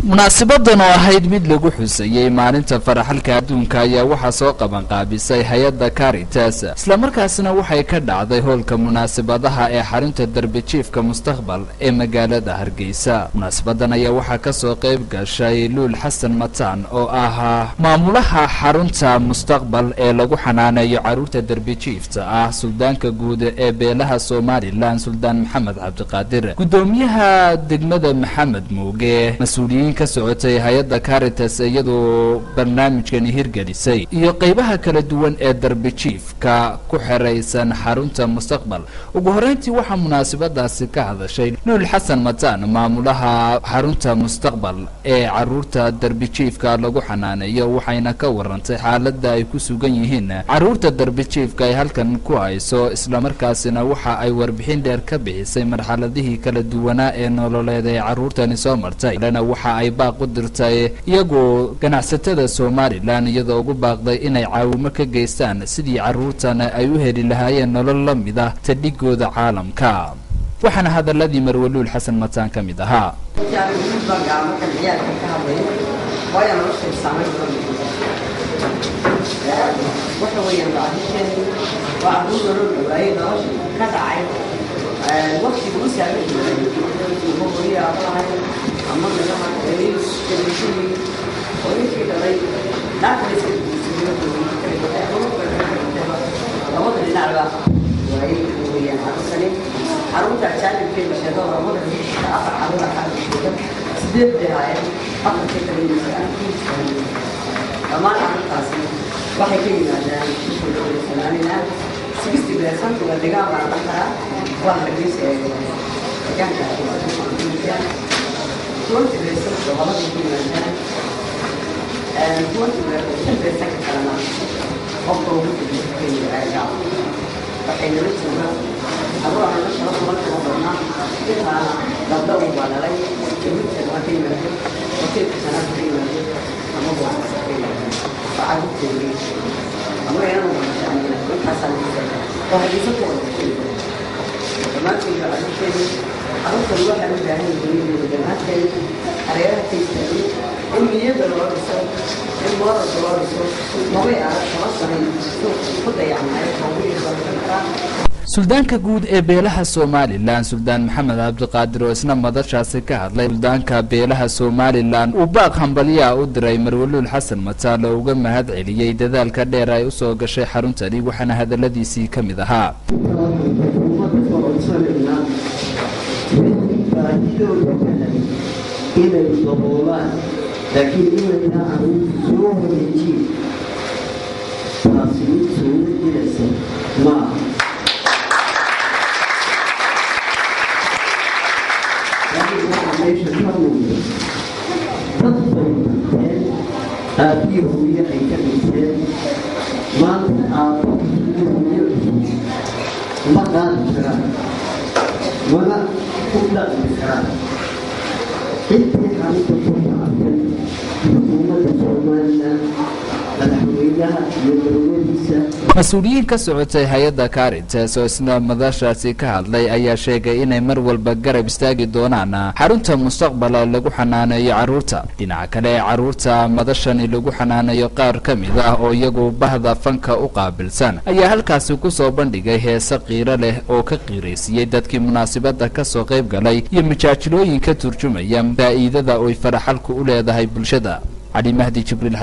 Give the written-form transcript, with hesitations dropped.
munaasabadan oo ahayd mid lagu xusayay maalinta faraxalka adduunka ayaa waxa soo qaban qaabisay hay'adda Caritas isla markaasna waxay ka dhacday hoolka munaasabadaha ee xarunta darbijiifka mustaqbal ee magaalada Hargeysa. munaasabadan ayaa waxa ka soo qayb gashay Luul Xasan Mataan oo ahaa maamulaha xarunta mustaqbal ee lagu xanaaneeyo caruurta darbijiifta ah suldaanka guud ee beelaha Soomaaliland Suldaan Maxamed Cabdiqaadir, gudoomiyaha degmada Maxamed Muuge, mas'uuliyiin ka socotay hay'adda Caritas iyadoo barnaamijkan hirgelisay iyo qaybaha kala duwan ee darbijiifka ku xireysan xarunta mustaqbal. ugu horeyntii waxa munaasabadaasi ka hadashay Luul Xasan Mataan, maamulaha xarunta mustaqbal ee caruurta darbijiifka lagu xanaaneeyo, waxayna ka warantay xaaladda ay ku sugan yihiin caruurta darbijiifka ay halkan ku hayso, isla markaasina waxa ay warbixin dheer ka bixisay marxaladihii kala duwanaa ee nololeed ee caruurtani soo martay. waxa ay baaq u dirtay iyagoo ganacsatada Soomaaliland iyadoo ugu baaqday inay caawimo ka geystaan sidii caruurtan ay u heli lahaayeen nolol la mid ah tadhigooda caalamka. waxaana hadaladii Marwe Luul Xasan Mataan ka mid ahaa suldaanka guud ee beelaha Soomaaliland Suldaan Maxamed Cabdiqaadir oo isna madashaasi ka hadlay. suldaanka beelaha Soomaaliland uu baaq hambalyo u diray Marwe Luul Xasan Mataan oo uga mahad celiyay dadaalka dheer ay u soo gashay xaruntani, waxaana hadaladiisii ka mid ahaa mas-uuliyiin ka socotay hay'adda Caritas oo isna madashaasi ka hadlay ayaa sheegay inay mar walba garab istaagi doonaan xarunta mustaqbal lagu xanaaneeyo caruurta. dhinaca kale caruurta madashani lagu xanaaneeyo qaar ka mid ah oo iyagu bahda fanka u qaabilsan ayaa halkaasi ku soo bandhigay heeso qiiro leh oo ka qiireysiyay dadkii munaasabada ka soo qayb galay iyo majaajilooyin ka turjumaya faa'iidada oo faraxalku u leedahay bulshada. Ali Mahdi Jibril